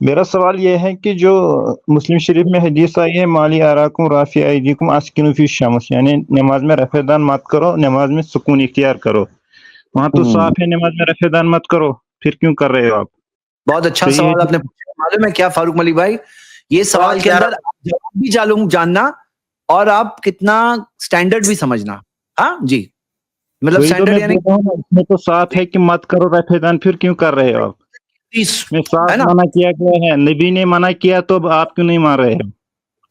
میرا سوال یہ ہے کہ جو مسلم شریف میں حدیث آئی ہے مالی آراکم رافع ایدیکم اسکنوا فی الشمس، یعنی نماز میں رفع دان مت کرو، نماز میں سکون اختیار کرو، وہاں تو صاف ہے نماز میں رفع دان مت کرو، پھر کیوں کر رہے ہو آپ؟ بہت اچھا سوال آپ نے پوچھا، معلوم ہے کیا فاروق ملک بھائی، یہ سوال کے اندر جواب بھی جاننا اور آپ کتنا سٹینڈرڈ بھی سمجھنا. ہاں جی، مطلب سٹینڈرڈ یعنی اس میں تو صاف ہے کہ مت کرو رفع دان، پھر کیوں کر رہے ہو آپ؟ میں صاف منع کیا گیا ہے، نبی نے منع کیا تو آپ کیوں نہیں مان رہے ہیں؟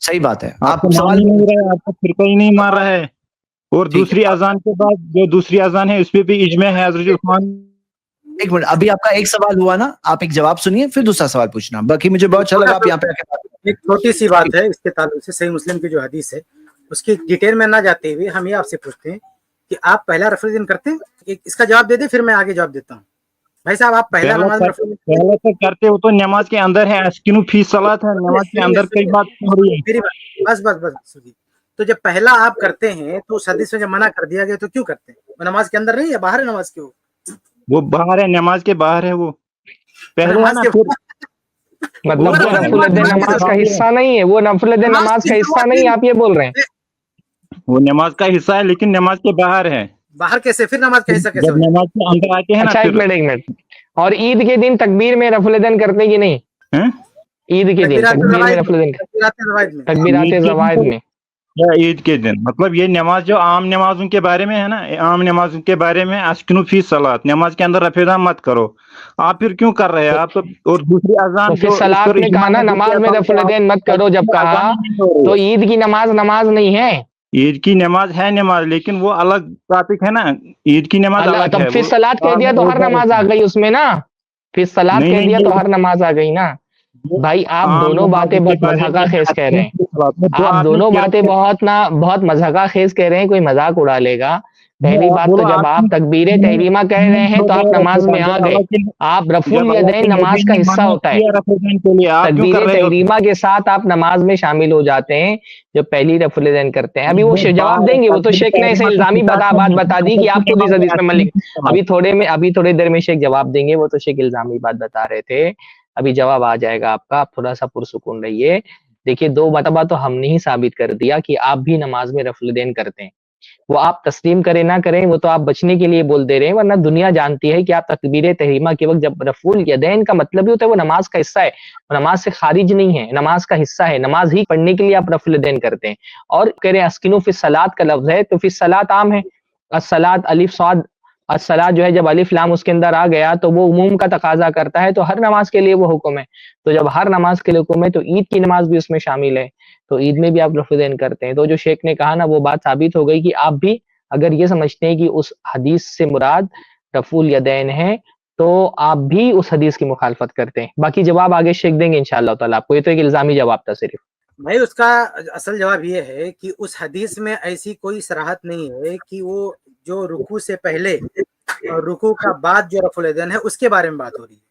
صحیح بات ہے، آپ کو مان ہی نہیں رہے، آپ کا فرقہ ہی نہیں مان رہا ہے. اور دوسری اذان کے بعد جو دوسری اذان ہے اس پہ بھی اجماع ہے حضرت عثمان. ایک منٹ، ابھی آپ کا ایک سوال ہوا نا، آپ ایک جواب سنیے پھر دوسرا سوال پوچھنا. باقی مجھے بہت اچھا لگا آپ یہاں پہ ایک چھوٹی سی بات ہے اس کے تعلق سے، صحیح مسلم کی جو حدیث ہے اس کی ڈیٹیل میں نہ جاتے ہوئے ہم یہ آپ سے پوچھتے ہیں کہ آپ پہلا رفع دین کرتے ہیں؟ اس کا جواب دے دیں پھر میں آگے جواب دیتا ہوں. بھائی صاحب آپ پہلا نماز میں پہلے تو کرتے ہو تو نماز کے اندر ہے، اسکنوا فی الصلاۃ ہے، نماز کے اندر کئی بات ہو رہی ہے. بس بس بس سنیے، تو جب پہلا آپ کرتے ہیں تو اس حدیث میں جب منع کر دیا گیا تو کیوں کرتے ہیں؟ وہ نماز کے اندر نہیں ہے، باہر ہے نماز کے، وہ باہر ہے، نماز کے باہر ہے، وہ پہلے ہے نا. پھر مطلب وہ رفع الدین نماز کا حصہ نہیں ہے، وہ رفع الدین نماز کا حصہ نہیں ہے، آپ یہ بول رہے ہیں؟ وہ نماز کا حصہ ہے لیکن نماز کے باہر ہے. باہر کیسے؟ پھر نماز کا حصہ کیسے؟ جب نماز کے اندر آتے ہیں نا. اچھا ایک منٹ، اور عید کے دن تکبیر میں رفع الدین کرتے کہ نہیں؟ عید کے دن تکبیر میں رفع الدین، تکبیرات زوائد میں، عید کے دن مطلب یہ نماز جو عام نمازوں کے بارے میں ہے نا، عام نمازوں کے بارے میں اسکنوا فی الصلاۃ، نماز کے اندر رفع دان مت کرو. آپ پھر کیوں کر رہے ہیں آپ؟ اور دوسری اذان فی الصلاۃ میں کہا نا نماز میں رفع الدین مت کرو، جب کہا تو عید کی نماز نہیں ہے. عید کی نماز ہے نماز، لیکن وہ الگ ٹاپک ہے نا، عید کی نماز الگ ہے. فی الصلاۃ کہہ دیا تو ہر نماز آ گئی اس میں نا، فی الصلاۃ کہہ دیا تو ہر نماز آ گئی نا. بھائی آپ دونوں باتیں بہت مضحکہ خیز کہہ رہے ہیں، آپ دونوں باتیں بہت مضحکہ خیز کہہ رہے ہیں، کوئی مذاق اڑا لے گا. پہلی بات تو جب آپ تکبیر تحریمہ کہہ رہے ہیں تو آپ نماز میں آ گئے. آپ رفع الیدین نماز کا حصہ ہوتا ہے، تکبیر تحریمہ کے ساتھ آپ نماز میں شامل ہو جاتے ہیں جو پہلی رفع الیدین کرتے ہیں. ابھی وہ جواب دیں گے، وہ تو شیخ نے ایسے الزامی بات بتا دی کہ آپ خود اس حدیث میں ملک. ابھی تھوڑے دیر میں شیخ جواب دیں گے، وہ تو شیخ الزامی بات بتا رہے تھے. ابھی جواب آ جائے گا آپ کا، آپ تھوڑا سا پرسکون رہیے. دیکھیے 2 مرتبہ تو ہم نے ہی ثابت کر دیا کہ آپ بھی نماز میں رفع الدین کرتے ہیں. وہ آپ تسلیم کریں نہ کریں، وہ تو آپ بچنے کے لیے بول دے رہے ہیں، ورنہ دنیا جانتی ہے کہ آپ تکبیر تحریمہ کے وقت جب رفع الیدین کا مطلب ہی ہوتا ہے وہ نماز کا حصہ ہے، وہ نماز سے خارج نہیں ہے، نماز کا حصہ ہے، نماز ہی پڑھنے کے لیے آپ رفع الیدین کرتے ہیں. اور کہہ رہے ہیں اسکنوا فی الصلاۃ کا لفظ ہے تو فی الصلاۃ عام ہے. الصلاۃ الف صاد، الصلاۃ جو ہے جب الف لام اس کے اندر آ گیا تو وہ عموم کا تقاضا کرتا ہے، تو ہر نماز کے لیے وہ حکم ہے. تو جب ہر نماز کے لیے حکم ہے تو عید کی نماز بھی اس میں شامل ہے، تو عید میں بھی آپ رفع الدین کرتے ہیں. تو جو شیخ نے کہا نا وہ بات ثابت ہو گئی کہ آپ بھی اگر یہ سمجھتے ہیں کہ اس حدیث سے مراد رفع الیدین ہے تو آپ بھی اس حدیث کی مخالفت کرتے ہیں. باقی جواب آگے شیخ دیں گے انشاءاللہ تعالیٰ آپ کو، یہ تو ایک الزامی جواب تھا صرف. بھائی اس کا اصل جواب یہ ہے کہ اس حدیث میں ایسی کوئی صراحت نہیں ہے کہ وہ جو رکوع سے پہلے اور رکوع کا بعد جو رفع الیدین ہے اس کے بارے میں بات ہو رہی ہے.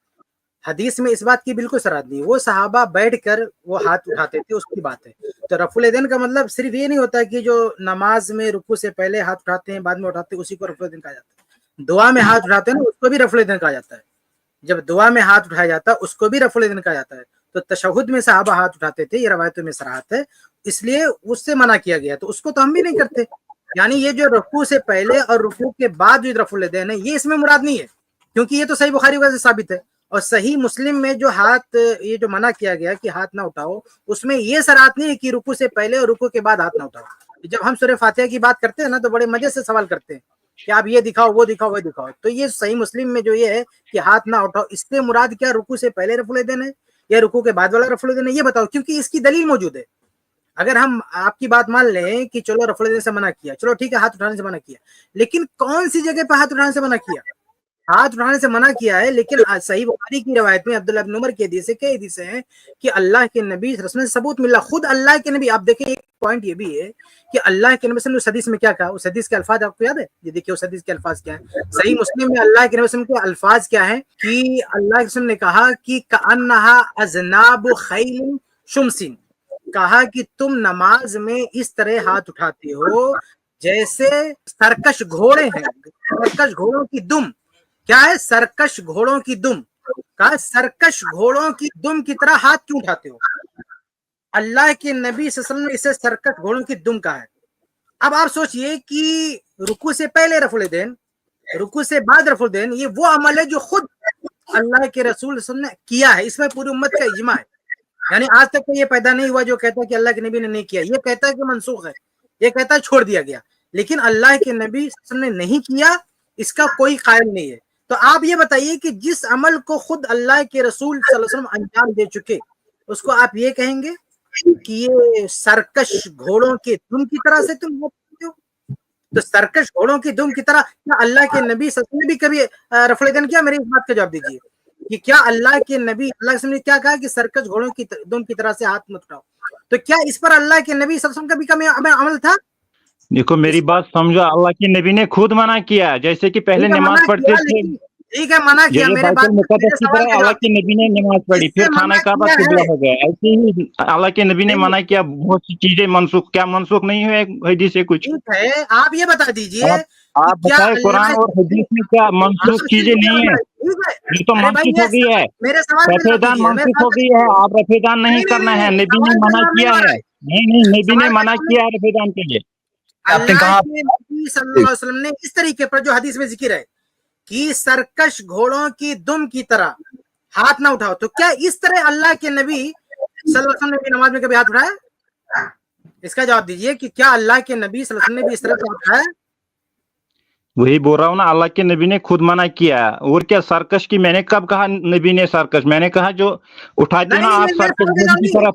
حدیث میں اس بات کی بالکل صراحت نہیں. وہ صحابہ بیٹھ کر وہ ہاتھ اٹھاتے تھے، اس کی بات ہے. تو رفع الیدین کا مطلب صرف یہ نہیں ہوتا کہ جو نماز میں رکوع سے پہلے ہاتھ اٹھاتے ہیں بعد میں اٹھاتے ہیں اسی کو رفع الیدین کہا جاتا ہے. دعا میں ہاتھ اٹھاتے ہیں نا اس کو بھی رفع الیدین کہا جاتا ہے. جب دعا میں ہاتھ اٹھایا جاتا ہے اس کو بھی رفع الیدین کہا جاتا ہے. تو تشہد میں صحابہ ہاتھ اٹھاتے تھے، یہ روایتوں میں صراحت ہے، اس لیے اس سے منع کیا گیا. تو اس کو تو ہم بھی نہیں کرتے. یعنی یہ جو رکوع سے پہلے اور رکوع کے بعد جو رفع الیدین ہے یہ اس میں مراد نہیں ہے، کیونکہ یہ تو صحیح بخاری وغیرہ سے ثابت ہے. اور صحیح مسلم میں جو ہاتھ یہ جو منع کیا گیا کہ ہاتھ نہ اٹھاؤ، اس میں یہ صراحت نہیں ہے کہ رکوع سے پہلے اور رکوع کے بعد ہاتھ نہ اٹھاؤ. جب ہم سورہ فاتحہ کی بات کرتے ہیں نا تو بڑے مزے سے سوال کرتے ہیں کہ آپ یہ دکھاؤ وہ دکھاؤ وہ دکھاؤ. تو یہ صحیح مسلم میں جو یہ ہے کہ ہاتھ نہ اٹھاؤ، اس سے مراد کیا رکوع سے پہلے رفع الیدین ہے یا رکوع کے بعد والا رفع الیدین ہے؟ یہ بتاؤ، کیونکہ اس کی دلیل موجود ہے. اگر ہم آپ کی بات مان لیں کہ چلو رفع الیدین سے منع کیا، چلو ٹھیک ہے ہاتھ اٹھانے سے منع کیا، لیکن کون سی جگہ پہ ہاتھ اٹھانے سے منع کیا؟ ہاتھ اٹھانے سے منع کیا ہے، لیکن صحیح بخاری کی روایت میں عبداللہ بن عمر کی حدیث ہے، کئی حدیثیں ہیں کہ اللہ کے نبی صلی اللہ علیہ وسلم سے ثبوت ملا. خود اللہ کے نبی، آپ دیکھیں ایک پوائنٹ یہ بھی ہے کہ اللہ کے نبی صلی اللہ علیہ وسلم نے اس حدیث میں کیا کہا. اس حدیث کے الفاظ آپ کو یاد ہے؟ یہ دیکھیے اس حدیث کے الفاظ کیا ہیں. صحیح مسلم میں اللہ کے نبی صلی اللہ علیہ وسلم کے الفاظ کیا ہیں کہ اللہ کے وسلم نے کہا کہ کأنہا اذناب خیل شمس، کہا کہ تم نماز میں اس طرح ہاتھ اٹھاتے ہو جیسے سرکش گھوڑے ہیں. سرکش گھوڑوں کی دم، کیا ہے؟ سرکش گھوڑوں کی دم. کہا سرکش گھوڑوں کی دم کی طرح ہاتھ کیوں اٹھاتے ہو؟ اللہ کے نبی صلی اللہ علیہ وسلم نے اسے سرکش گھوڑوں کی دم کہا ہے. اب آپ سوچئے کہ رکوع سے پہلے رفع الیدین، رکوع سے بعد رفع الیدین، یہ وہ عمل ہے جو خود اللہ کے رسول صلی اللہ علیہ وسلم نے کیا ہے. اس میں پوری امت کا اجماع ہے. یعنی آج تک تو یہ پیدا نہیں ہوا جو کہتا ہے کہ اللہ کے نبی نے نہیں کیا. یہ کہتا ہے کہ منسوخ ہے، یہ کہتا ہے چھوڑ دیا گیا. لیکن اللہ کے نبی صلی اللہ علیہ وسلم نے نہیں کیا، اس کا کوئی قائل نہیں ہے. تو آپ یہ بتائیے کہ جس عمل کو خود اللہ کے رسول صلی اللہ علیہ وسلم انجام دے چکے، اس کو آپ یہ کہیں گے کہ یہ سرکش گھوڑوں کے دم کی طرح سے تم کرتے ہو؟ تو سرکش گھوڑوں کی دم کی طرح کیا اللہ کے نبی صلی اللہ علیہ وسلم نے بھی کبھی رفع الیدین کیا؟ میری اس بات کا جواب دیجیے کہ کیا اللہ کے نبی اللہ کے وسلم نے کیا کہا کہ سرکش گھوڑوں کی دم کی طرح سے ہاتھ مت اٹھاؤ؟ تو کیا اس پر اللہ کے نبی صلی اللہ علیہ وسلم کا بھی کبھی عمل تھا؟ دیکھو میری بات سمجھو، اللہ کے نبی نے خود منع کیا، جیسے کہ پہلے نماز پڑھتے تھے، ٹھیک ہے منع کیا. میرے بیت المقدس کی طرح اللہ کے نبی نے نماز پڑھی، پھر خانہ کعبہ قبلہ ہو گیا. ایسے ہی اللہ کے نبی نے منع کیا بہت سی چیزیں منسوخ. کیا منسوخ نہیں ہوئے حدیث سے کچھ؟ ٹھیک ہے آپ یہ بتا دیجئے، آپ بتائیں قرآن اور حدیث میں کیا منسوخ چیزیں نہیں ہیں؟ یہ تو منسوخ ہو گئی ہے، رفع دان منسوخ ہو گئی ہے. آپ رفع دان نہیں کرنا ہے، نبی نے منع کیا ہے. نہیں نبی نے منع کیا ہے رفع دان کے لیے. اللہ کے نبی صلی اللہ علیہ وسلم نے اس طریقے پر جو حدیث میں ذکر ہے کہ سرکش گھوڑوں کی دم کی طرح ہاتھ نہ اٹھاؤ، تو کیا اس طرح اللہ کے نبی صلی اللہ علیہ وسلم نے بھی نماز میں کبھی ہاتھ اٹھایا؟ اس کا جواب دیجئے کہ کیا اللہ کے نبی صلی اللہ علیہ وسلم نے بھی اس طرح سے اٹھایا؟ وہی بول رہا ہوں نا، اللہ کے نبی نے خود منع کیا. اور کیا سرکش کی میں نے کب کہا نبی نے سرکش؟ میں نے کہا جو اٹھاتے ہیں نا آپ سرکش کی طرف.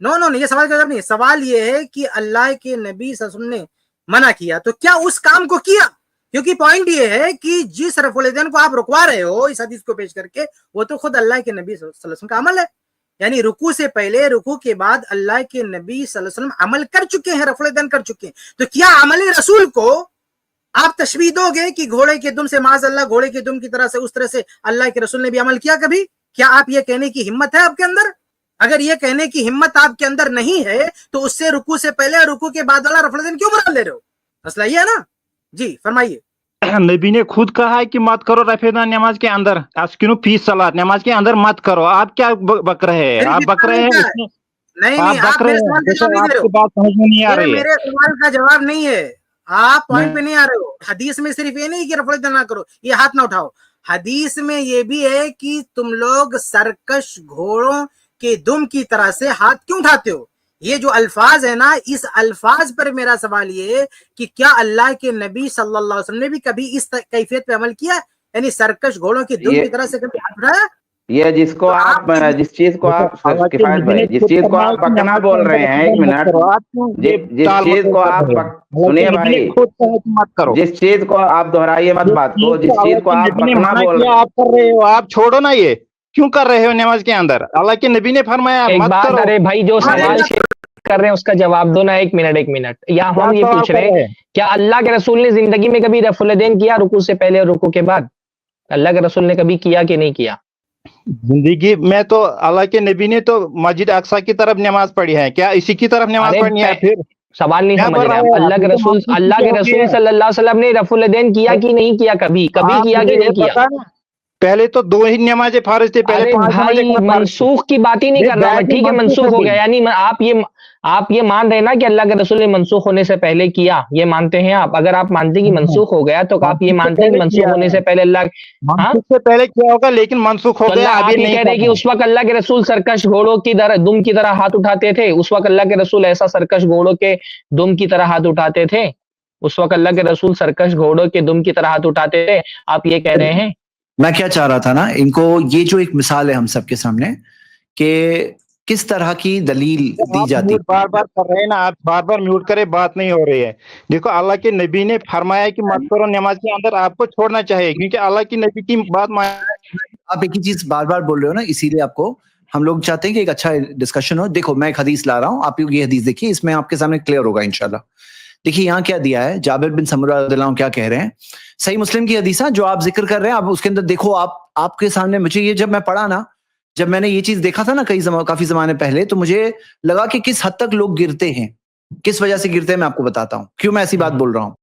نو یہ سوال کا جواب نہیں. سوال یہ ہے کہ اللہ کے نبی صلی اللہ علیہ وسلم نے منع کیا تو کیا اس کام کو کیا؟ کیونکہ پوائنٹ یہ ہے کہ جس رفع الیدین کو آپ رکوا رہے ہو اس حدیث کو پیش کر کے، وہ تو خود اللہ کے نبی صلی اللہ علیہ وسلم کا عمل ہے. یعنی رکوع سے پہلے رکوع کے بعد اللہ کے نبی صلی اللہ علیہ وسلم عمل کر چکے ہیں، رفع الیدین کر چکے ہیں. تو کیا عمل رسول کو آپ تشبیہ دو گے کہ گھوڑے کے دم سے، معاذ اللہ گھوڑے کے دم کی طرح سے، اس طرح سے اللہ کے رسول نے بھی عمل کیا کبھی؟ کیا آپ یہ کہنے کی ہمت ہے آپ کے اندر؟ اگر یہ کہنے کی ہمت آپ کے اندر نہیں ہے تو اس سے رکوع سے پہلے رکوع کے بعد والا رفع الیدین کیوں مراد لے رہے ہو؟ مسئلہ یہ ہے نا. جی فرمائیے. نبی نے خود کہا ہے کہ مت کرو رفع دان نماز کے اندر، اسکنو فی صلاۃ، نماز کے اندر مت کرو. آپ کیا بک رہے ہیں؟ آپ بک رہے ہیں، نہیں آپ بک رہے ہیں. آپ کی بات سمجھ میں نہیں آ رہی ہے. میرے سوال کا جواب نہیں ہے، آپ پوائنٹ پہ نہیں آ رہے ہو. حدیث میں صرف یہ نہیں کہ رفع الیدین نہ کرو، یہ ہاتھ نہ اٹھاؤ. حدیث میں یہ بھی ہے کہ تم لوگ سرکش گھوڑوں کے دم کی طرح سے ہاتھ کیوں اٹھاتے ہو. یہ جو الفاظ ہے نا، اس الفاظ پر میرا سوال یہ ہے کہ کیا اللہ کے نبی صلی اللہ علیہ وسلم نے بھی کبھی اس کیفیت پہ عمل کیا؟ یعنی سرکش گھوڑوں کی دم کی طرح سے کبھی ہاتھ اٹھایا؟ یہ جس کو آپ جس چیز کو آپ کفایت بھائی جس چیز کو آپ بکنا بول رہے ہیں، ایک منٹ، جس چیز کو آپ سنیے بھائی، جس چیز کو آپ دہرائیے مت بات کو، جس چیز کو آپ بکنا بول رہے ہیں آپ کر رہے ہو. آپ چھوڑو نا، یہ کیوں کر رہے ہو نماز کے اندر؟ اللہ کے نبی نے فرمایا مت کرو. ارے بھائی جو سوال کر رہے ہیں اس کا جواب دو نا. ایک منٹ. یا ہم یہ پوچھ رہے ہیں کیا اللہ کے رسول نے زندگی میں کبھی رفع الیدین کیا رکوع سے پہلے اور رکوع کے بعد؟ اللہ کے رسول نے کبھی کیا کہ نہیں کیا؟ زندگی میں تو اللہ کے نبی نے تو مسجد اقصی کی طرف نماز پڑھی ہے. کیا اسی کی طرف نماز پڑھنی ہے؟ پھر سوال نہیں سمجھ رہے آپ. اللہ کے رسول صلی اللہ علیہ وسلم نے رفع الیدین کیا کہ نہیں کیا؟ کبھی کیا کہ نہیں کیا؟ پہلے تو 2 ہی نمازیں فرض تھے. پہلے بھائی منسوخ کی بات ہی نہیں کر رہا میں. ٹھیک ہے منسوخ ہو گیا، یعنی آپ یہ مان رہے نا کہ اللہ کے رسول نے منسوخ ہونے سے پہلے کیا، یہ مانتے ہیں آپ؟ اگر آپ مانتے ہیں کہ منسوخ ہو گیا تو آپ یہ مانتے ہیں کہ منسوخ ہونے سے پہلے اللہ سے پہلے کیا ہوگا، لیکن منسوخ ہو گیا. آپ یہ کہہ رہے کہ اس وقت اللہ کے رسول سرکش گھوڑوں کی دم کی طرح ہاتھ اٹھاتے تھے؟ اس وقت اللہ کے رسول ایسا سرکش گھوڑوں کے دم کی طرح ہاتھ اٹھاتے تھے؟ اس وقت اللہ کے رسول سرکش گھوڑوں کے دم کی طرح ہاتھ اٹھاتے تھے؟ آپ یہ کہہ رہے ہیں. میں کیا چاہ رہا تھا نا، ان کو یہ جو ایک مثال ہے ہم سب کے سامنے کہ کس طرح کی دلیل دی جاتی ہے. بار بار کر رہے ہیں نا آپ، بار بار میوٹ کرے، بات نہیں ہو رہی ہے. دیکھو اللہ کے نبی نے فرمایا کہ مت کرو نماز کے اندر، آپ کو چھوڑنا چاہیے کیونکہ اللہ کی نبی کی بات آپ ایک ہی چیز بار بار بول رہے ہو نا، اسی لیے آپ کو ہم لوگ چاہتے ہیں کہ ایک اچھا ڈسکشن ہو. دیکھو میں ایک حدیث لا رہا ہوں، آپ یہ حدیث دیکھیے، اس میں آپ کے سامنے کلیئر ہوگا انشاءاللہ. دیکھیے یہاں کیا دیا ہے، جابر بن سمرہ رضی اللہ عنہ کیا کہہ رہے ہیں. صحیح مسلم کی حدیث ہے جو آپ ذکر کر رہے ہیں، آپ اس کے اندر دیکھو، آپ کے سامنے مجھے یہ جب میں پڑھا نا، جب میں نے یہ چیز دیکھا تھا نا کافی زمانے پہلے، تو مجھے لگا کہ کس حد تک لوگ گرتے ہیں، کس وجہ سے گرتے ہیں. میں آپ کو بتاتا ہوں کیوں میں ایسی بات بول رہا ہوں.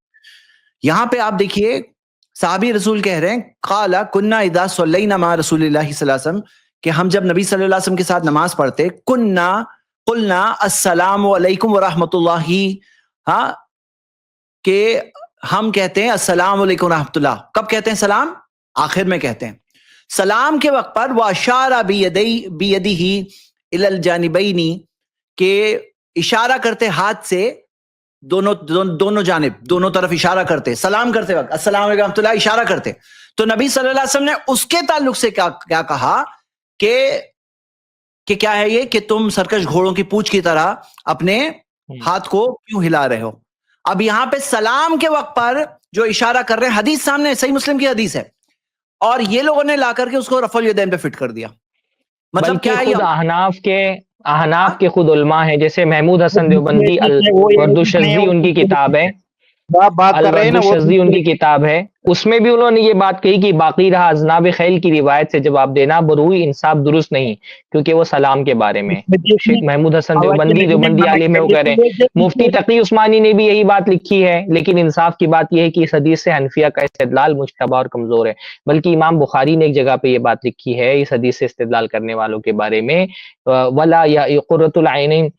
یہاں پہ آپ دیکھیے صحابی رسول کہہ رہے ہیں قال کنا اذا صلینا مع رسول اللہ صلی اللہ علیہ وسلم کہ ہم جب نبی صلی اللہ علیہ وسلم کے ساتھ نماز پڑھتے کنا قلنا السلام علیکم ورحمۃ اللہ، ہاں کہ ہم کہتے ہیں السلام علیکم ورحمۃ اللہ. کب کہتے ہیں سلام؟ آخر میں کہتے ہیں. سلام کے وقت پر واشار بیدہ الی الجانبین کہ اشارہ کرتے ہاتھ سے دونوں جانب، دونوں طرف اشارہ کرتے سلام کرتے وقت السلام علیکم ورحمۃ اللہ اشارہ کرتے. تو نبی صلی اللہ علیہ وسلم نے اس کے تعلق سے کیا کہا کہ کیا ہے یہ کہ تم سرکش گھوڑوں کی پونچھ کی طرح اپنے ہاتھ کو کیوں ہلا رہے ہو. اب یہاں پہ سلام کے وقت پر جو اشارہ کر رہے ہیں، حدیث سامنے صحیح مسلم کی حدیث ہے، اور یہ لوگوں نے لا کر کے اس کو رفع الیدین پہ فٹ کر دیا. مطلب کیا ہے؟ احناف کے خود علماء ہیں، جیسے محمود حسن دیوبندی الورد الشذی ان کی کتاب ہے، الورد الشذی ان کی کتاب ہے، اس میں بھی انہوں نے یہ بات کہی کہ باقی رہا اذناب خیل کی روایت سے جواب دینا بروئی انصاف درست نہیں، کیونکہ وہ سلام کے بارے میں. شیخ محمود حسن دیوبندی عالم ہے، وہ کہہ رہے ہیں. مفتی تقی عثمانی نے بھی یہی بات لکھی ہے، لیکن انصاف کی بات یہ ہے کہ اس حدیث سے حنفیہ کا استدلال مشتبہ اور کمزور ہے. بلکہ امام بخاری نے ایک جگہ پہ یہ بات لکھی ہے اس حدیث سے استدلال کرنے والوں کے بارے میں، ولا یا قرۃ العینین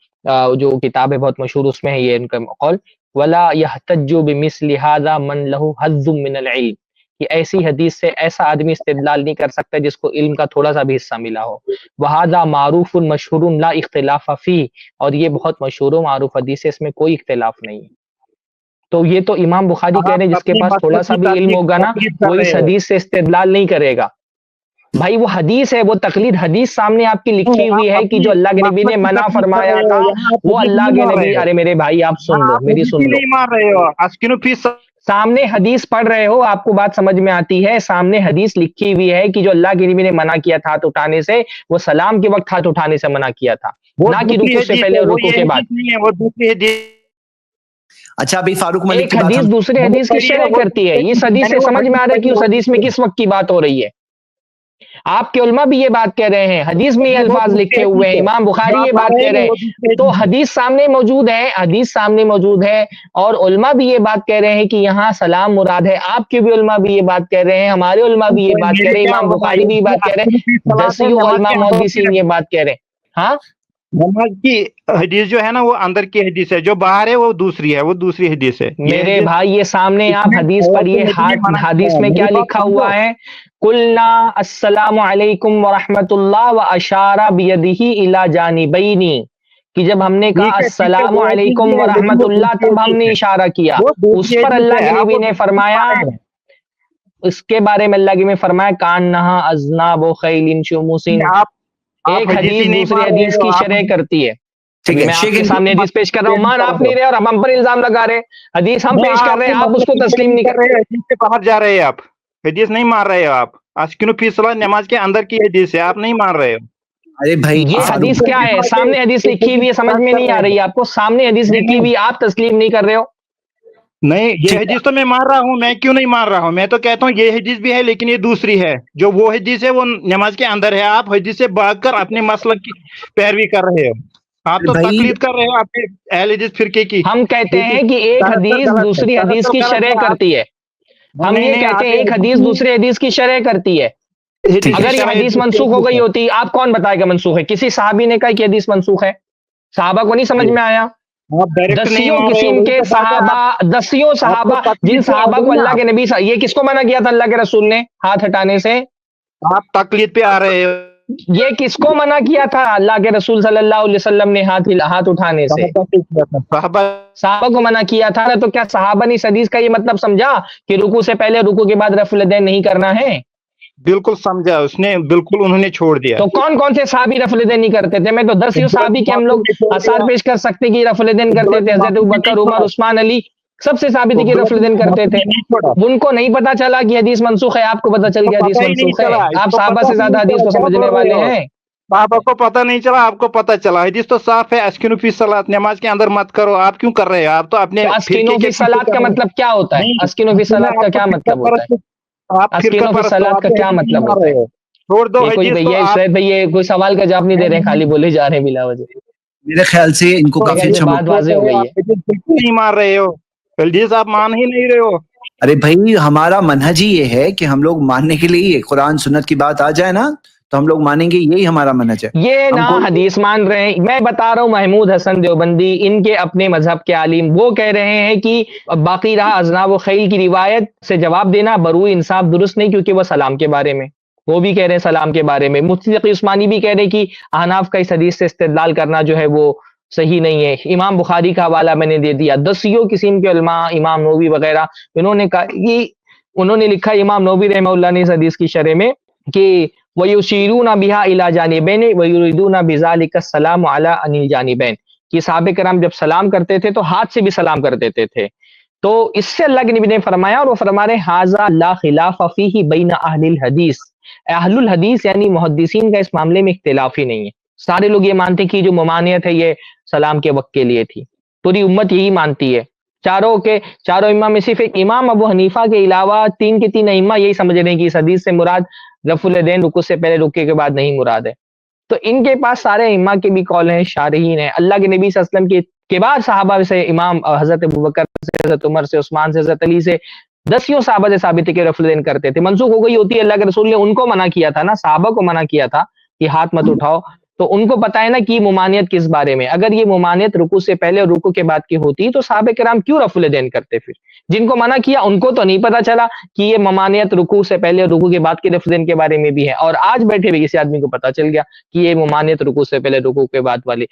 جو کتاب ہے بہت مشہور، اس میں ہے یہ ان کا قول، ولا يحتج بمثل هذا من له حظ من العلم، کہ ایسی حدیث سے ایسا آدمی استدلال نہیں کر سکتا جس کو علم کا تھوڑا سا بھی حصہ ملا ہو. وهذا معروف مشہور لا اختلاف فيه، اور یہ بہت مشہور و معروف حدیث ہے، اس میں کوئی اختلاف نہیں. تو یہ تو امام بخاری کہہ رہے ہیں جس کے پاس تھوڑا سا بھی علم ہوگا نا وہ اس حدیث سے استدلال نہیں کرے گا. بھائی وہ حدیث ہے، وہ تقلید حدیث سامنے آپ کی لکھی ہوئی ہے کہ جو اللہ کے نبی نے منع فرمایا تھا وہ اللہ کے نبی. ارے میرے بھائی آپ سن لو، میری سن لو. سامنے حدیث پڑھ رہے ہو، آپ کو بات سمجھ میں آتی ہے. سامنے حدیث لکھی ہوئی ہے کہ جو اللہ کے نبی نے منع کیا تھا ہاتھ اٹھانے سے، وہ سلام کے وقت ہاتھ اٹھانے سے منع کیا تھا، نہ کہ رکوع سے پہلے اور رکوع کے بعد. اچھا ابھی فاروق ملک ایک حدیث دوسرے حدیث کی شرح کرتی ہے. اس حدیث سے سمجھ میں آ رہا ہے کہ اس حدیث میں کس وقت کی بات ہو رہی ہے. آپ کے علماء بھی یہ بات کہہ رہے ہیں، حدیث میں یہ الفاظ لکھے ہوئے ہیں، امام بخاری یہ بات کہہ رہے ہیں، تو حدیث سامنے موجود ہے، حدیث سامنے موجود ہے، اور علماء بھی یہ بات کہہ رہے ہیں کہ یہاں سلام مراد ہے. آپ کے بھی علماء بھی یہ بات کہہ رہے ہیں، ہمارے علماء بھی یہ بات کہہ رہے ہیں، امام بخاری بھی یہ بات کہہ رہے ہیں، دسیوں علماء محدثین یہ بات کہہ رہے ہیں. ہاں نماز کی حدیث جو ہے نا وہ اندر کی حدیث ہے، جو باہر ہے وہ دوسری ہے، وہ دوسری حدیث ہے. میرے بھائی یہ سامنے آپ حدیث پڑھیے، حدیث میں کیا لکھا ہوا ہے؟ قلنا السلام علیکم ورحمۃ اللہ واشار بیدہ الی جانبین، کہ جب ہم نے کہا السلام علیکم ورحمۃ اللہ تب ہم نے اشارہ کیا. اس پر اللہ کے نبی نے فرمایا، اس کے بارے میں اللہ کے نبی نے فرمایا کانہا اذناب خیل شموس. ایک حدیث دوسری حدیث کی شرح کرتی ہے. میں آپ کے سامنے حدیث پیش کر رہا ہوں، مان آپ نہیں رہے اور ہم پر الزام لگا رہے. حدیث ہم پیش کر رہے ہیں، آپ اس کو تسلیم نہیں کر رہے. حدیث سے باہر جا رہے ہیں آپ، حدیث نہیں مان رہے ہو آپ. اسکنو فی صلاۃ نماز کے اندر کی حدیث ہے، آپ نہیں مان رہے ہو. ارے بھائی یہ حدیث کیا ہے؟ سامنے حدیث لکھی ہوئی ہے، سمجھ میں نہیں آ رہی آپ کو. سامنے حدیث لکھی ہوئی آپ تسلیم نہیں کر رہے ہو. نہیں یہ حدیث تو میں مان رہا ہوں. میں کیوں نہیں مان رہا ہوں؟ میں تو کہتا ہوں یہ حدیث بھی ہے لیکن یہ دوسری ہے. جو وہ حدیث ہے وہ نماز کے اندر ہے. آپ حدیث سے بھاگ کر اپنے مسلک کی پیروی کر رہے ہو. آپ تو تقلید کر رہے ہو اپنے اہل حدیث فرقے کی. ہم کہتے ہیں کہ ایک حدیث دوسری حدیث کی شرح کرتی ہے. ہم یہ کہتے ہیں ایک حدیث دوسرے حدیث کی شرح کرتی ہے. اگر یہ حدیث منسوخ ہو گئی ہوتی، آپ کون بتائے گا منسوخ ہے؟ کسی صحابی نے کہا کہ حدیث منسوخ ہے، صحابہ کو نہیں سمجھ میں آیا. دسیوں قسم کے صحابہ، دسیوں صحابہ، جن صحابہ کو اللہ کے نبی، یہ کس کو منع کیا تھا اللہ کے رسول نے ہاتھ ہٹانے سے؟ آپ تقلید پہ آ رہے ہو. یہ کس کو منع کیا تھا اللہ کے رسول صلی اللہ علیہ وسلم نے ہاتھ اٹھانے سے؟ صحابہ کو منع کیا تھا نا. تو کیا صحابہ نے اس حدیث کا یہ مطلب سمجھا کہ رکوع سے پہلے رکوع کے بعد رفع الیدین نہیں کرنا ہے؟ بالکل سمجھا اس نے، بالکل انہوں نے چھوڑ دیا. تو کون کون سے صحابی رفع الیدین نہیں کرتے تھے؟ میں تو 10 صحابی کے ہم لوگ آثار پیش کر سکتے کہ رفع الیدین کرتے تھے. حضرت ابوبکر، عمر، عثمان، علی سب سے ثابت ہے کہ رفع الیدین کرتے تھے. ان کو نہیں پتا چلا کہ حدیث منسوخ ہے، آپ کو پتا چل گیا حدیث منسوخ ہے. آپ صحابہ سے زیادہ حدیث کو سمجھنے والے ہیں. صحابہ کو پتہ نہیں چلا، آپ کو پتہ چلا. حدیث تو صاف ہے، اسکنو فی صلاۃ نماز کے اندر مت کرو. آپ کیوں کر رہے ہیں؟ آپ تو اپنے اسکنو فی صلاۃ کا مطلب کیا ہوتا ہے؟ اسکنو فی صلاۃ کا کیا مطلب ہوتا ہے؟ اسکنو فی صلاۃ کا کیا مطلب ہوتا ہے؟ چھوڑ دو کوئی بھیا کوئی سوال کا جواب نہیں دے رہے، خالی بولے جا رہے ہیں بلا وجہ. میرے خیال سے ان کو کافی اچھا بات واضح ہو گئی ہے. نہیں مان رہے ہو، حدیث آپ مان ہی نہیں رہے ہو. ارے بھائی ہمارا منہج ہی یہ ہے کہ ہم لوگ ماننے کے لیے قرآن سنت کی بات آ جائے نا تو ہم لوگ مانیں گے, یہی ہمارا منہج ہے. یہ نہ حدیث مان رہے ہیں. میں بتا رہا ہوں محمود حسن دیوبندی ان کے اپنے مذہب کے عالم وہ کہہ رہے ہیں کہ باقی رہا اذناب و خیل کی روایت سے جواب دینا بروئے انصاف درست نہیں, کیونکہ وہ سلام کے بارے میں وہ بھی کہہ رہے ہیں سلام کے بارے میں. مفتی تقی عثمانی بھی کہہ رہے ہیں کہ احناف کا اس حدیث سے استدلال کرنا جو ہے وہ صحیح نہیں ہے. امام بخاری کا حوالہ میں نے دے دیا. دسیوں قسم کے علماء امام نووی وغیرہ انہوں نے لکھا امام نووی رحمہ اللہ نے اس حدیث کی شرح میں کہ وَيُشِيرُونَ بِهَا إِلَى جَانِبَيْنِ وَيُرِيدُونَ بِذَلِكَ السَّلَامُ عَلَىٰ عَنِ الْجَانِبَيْنِ کہ صحابہ کرام جب سلام کرتے تھے تو ہاتھ سے بھی سلام کر دیتے تھے. تو اس سے اللہ کے نبی نے فرمایا, اور وہ فرما رہے ھذا لا خلاف فیہ بین اہل الحدیث, اہل الحدیث یعنی محدثین کا اس معاملے میں اختلاف ہی نہیں ہے. سارے لوگ یہ مانتے کہ جو ممانعت ہے یہ سلام کے وقت کے لیے تھی, پوری امت یہی مانتی ہے. چاروں امام میں صرف ایک امام ابو حنیفہ کے علاوہ تین کے تین ائمہ یہی سمجھ رہے ہیں کہ اس حدیث سے مراد رفع الیدین رکوع سے پہلے رکوع کے بعد نہیں مراد ہے. تو ان کے پاس سارے ائمہ کے بھی قول ہیں, شارحین ہیں. اللہ کے نبی صلی اللہ علیہ وسلم کے بعد صحابہ سے امام حضرت ابوبکر سے, حضرت عمر سے, عثمان سے, حضرت علی سے, دسیوں صحابہ سے ثابت ہے کہ رفع الیدین کرتے تھے. منسوخ ہو گئی ہوتی ہے, اللہ کے رسول نے ان کو منع کیا تھا نا, صحابہ کو منع کیا تھا کہ ہاتھ مت اٹھاؤ, تو ان کو پتہ ہے نا کہ ممانعت کس بارے میں. اگر یہ ممانعت رکوع سے پہلے اور رکوع کے بعد کی ہوتی تو صحابہ کرام کیوں رفع الیدین کرتے؟ پھر جن کو منع کیا ان کو تو نہیں پتہ چلا کہ یہ ممانعت رکوع سے پہلے اور رکوع کے بعد کے رفع الیدین کے بارے میں بھی ہے, اور آج بیٹھے ہوئے کسی آدمی کو پتہ چل گیا کہ یہ ممانعت رکوع سے پہلے رکوع کے بعد والی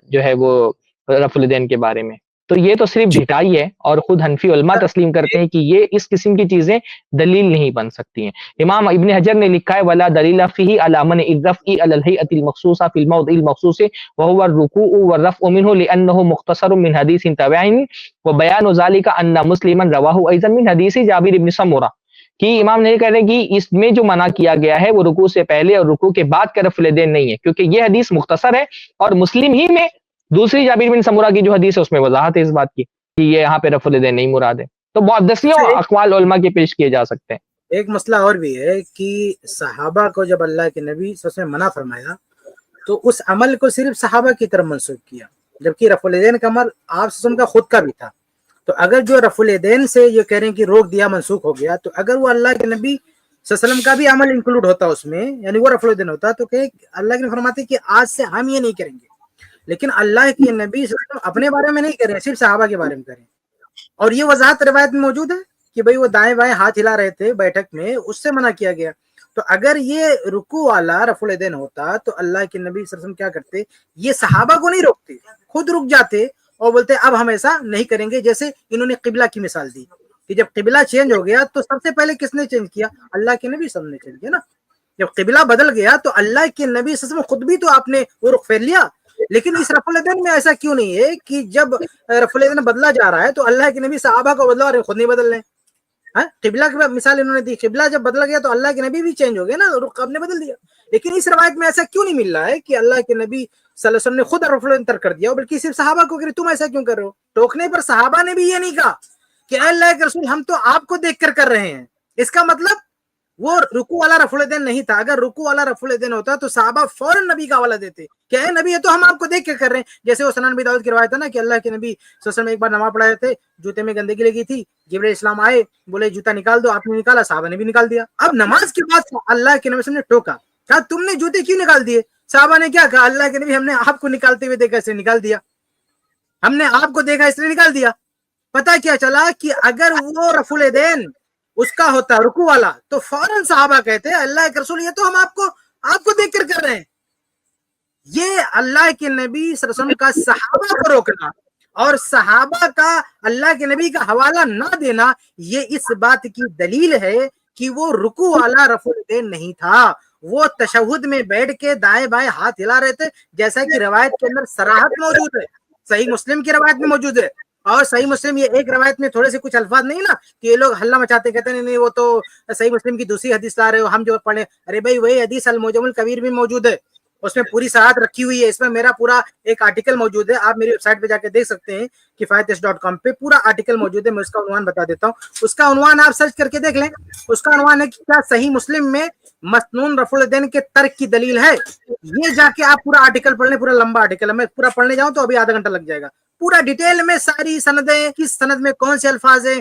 جو ہے وہ رفع الیدین کے بارے میں. تو یہ تو صرف جھٹائی ہے, اور خود حنفی علماء تسلیم کرتے ہیں کہ یہ اس قسم کی چیزیں دلیل نہیں بن سکتی ہیں. امام ابن حجر نے لکھا ہے ولا دلیل فیہ علی منع الرفع علی الہیئۃ المخصوصہ فی الموضع المخصوص وهو الرکوع والرفع منه لانه مختصر من حدیث تابعین وبیان ذلك ان مسلما رواه ایضا من حدیث جابر بن سمرہ. کہ امام نے کہہ رہے ہیں کہ اس میں جو منع کیا گیا ہے وہ رکوع سے پہلے اور رکوع کے بعد کا رفع الیدین نہیں ہے, کیونکہ یہ حدیث مختصر ہے, اور مسلم ہی میں دوسری جابر بن سمرہ کی جو حدیث ہے اس میں وضاحت ہے اس بات کی کہ یہ یہاں پہ رفع الیدین نہیں مراد ہے. تو بہت دسیوں اقوال علماء کے پیش کیے جا سکتے ہیں. ایک مسئلہ اور بھی ہے کہ صحابہ کو جب اللہ کے نبی صلی اللہ علیہ وسلم منع فرمایا تو اس عمل کو صرف صحابہ کی طرف منسوخ کیا, جبکہ رفع الیدین کا عمل آپ صلی اللہ علیہ وسلم کا خود کا بھی تھا. تو اگر جو رفع الیدین سے یہ کہہ رہے ہیں کہ روک دیا, منسوخ ہو گیا, تو اگر وہ اللہ کے نبی صلی اللہ علیہ وسلم کا بھی عمل انکلوڈ ہوتا اس میں, یعنی وہ رفع الیدین ہوتا, تو کہ اللہ کے نبی فرماتے کہ آج سے ہم یہ نہیں کریں گے. لیکن اللہ کے نبی صلی اللہ علیہ وسلم اپنے بارے میں نہیں کر رہے, صرف صحابہ کے بارے میں کریں. اور یہ وضاحت روایت میں موجود ہے کہ بھئی وہ دائیں بائیں ہاتھ ہلا رہے تھے بیٹھک میں, اس سے منع کیا گیا. تو اگر یہ رکوع والا رفع الیدین ہوتا تو اللہ کے نبی صلی اللہ علیہ وسلم کیا کرتے, یہ صحابہ کو نہیں روکتے, خود رک جاتے اور بولتے اب ہم ایسا نہیں کریں گے. جیسے انہوں نے قبلہ کی مثال دی کہ جب قبلہ چینج ہو گیا تو سب سے پہلے کس نے چینج کیا؟ اللہ کے نبی صلی اللہ علیہ وسلم نے چینج کیا نا. جب قبلہ بدل گیا تو اللہ کے نبی صلی اللہ علیہ وسلم خود بھی تو آپ نے وہ رخ پھیر لیا. لیکن اس رفع الیدین میں ایسا کیوں نہیں ہے کہ جب رفع الیدین بدلا جا رہا ہے تو اللہ کے نبی صحابہ کو بدلا اور خود نہیں بدل رہے. قبلہ کی مثال انہوں نے دی, قبلہ جب بدل گیا تو اللہ کے نبی بھی چینج ہو گئے نا, رخ آپ نے بدل دیا. لیکن اس روایت میں ایسا کیوں نہیں مل رہا ہے کہ اللہ کے نبی صلی اللہ علیہ وسلم نے خود رفع الیدین ترک کر دیا, بلکہ صرف صحابہ کو کہ تم ایسا کیوں کر رہے ہو. ٹوکنے پر صحابہ نے بھی یہ نہیں کہا کہ اے اللہ کے رسول ہم تو آپ کو دیکھ کر رہے ہیں. اس کا مطلب وہ رکوع والا رفع الیدین نہیں تھا. اگر رکوع والا رفع الیدین ہوتا تو صحابہ فوراً نبی کا حوالہ دیتے کہ اے نبی یہ تو ہم آپ کو دیکھ کے کر رہے ہیں. جیسے وہ سنن ابی داؤد کی روایت ہے نا کہ اللہ کے نبی صلی اللہ علیہ وسلم ایک بار نماز پڑھا رہے تھے, جوتے میں گندگی لگی تھی, جبرائیل السلام آئے, بولے جوتا نکال دو, آپ نے نکالا, صحابہ نے بھی نکال دیا. اب نماز کے بعد اللہ کے نبی صلی اللہ علیہ وسلم نے ٹوکا, کہا تم نے جوتے کیوں نکال دیے؟ صحابہ نے کیا کہا, اللہ کے نبی ہم نے آپ کو نکالتے ہوئے دیکھا اس لیے نکال دیا, ہم نے آپ کو دیکھا اس لیے نکال دیا. پتہ کیا چلا کہ اگر وہ رفع الیدین اس کا ہوتا رکوع والا تو فوراً صحابہ کہتے اللہ کے رسول یہ تو ہم آپ کو دیکھ کر رہے ہیں. یہ اللہ کے نبی صلی اللہ علیہ وسلم کا صحابہ کو روکنا اور صحابہ کا اللہ کے نبی کا حوالہ نہ دینا, یہ اس بات کی دلیل ہے کہ وہ رکوع والا رفع الیدین نہیں تھا. وہ تشہد میں بیٹھ کے دائیں بائیں ہاتھ ہلا رہے تھے, جیسا کہ روایت کے اندر صراحت موجود ہے, صحیح مسلم کی روایت میں موجود ہے. اور صحیح مسلم یہ ایک روایت میں تھوڑے سے کچھ الفاظ نہیں نا کہ یہ لوگ ہلہ مچاتے کہتے نہیں وہ تو صحیح مسلم کی دوسری حدیث لا رہے ہو, ہم جو پڑھیں. ارے بھائی وہی حدیث المعجم الکبیر بھی موجود ہے, اس میں پوری صحت رکھی ہوئی ہے. اس میں میرا پورا ایک آرٹیکل موجود ہے, آپ میری ویب سائٹ پہ جا کے دیکھ سکتے ہیں کفایتش.com پہ پورا آرٹیکل موجود ہے. میں اس کا عنوان بتا دیتا ہوں, اس کا عنوان آپ سرچ کر کے دیکھ لیں. اس کا عنوان ہے کہ کیا صحیح مسلم میں مسنون رفع الیدین کے ترک کی دلیل ہے. یہ جا کے آپ پورا آرٹیکل پڑھ لیں, پورا لمبا آرٹیکل ہے, میں پورا پڑھنے جاؤں تو ابھی آدھا گھنٹہ لگ جائے گا. پورا ڈیٹیل میں ساری سندیں, کس سند میں کون سے الفاظ ہیں,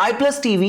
iPlus TV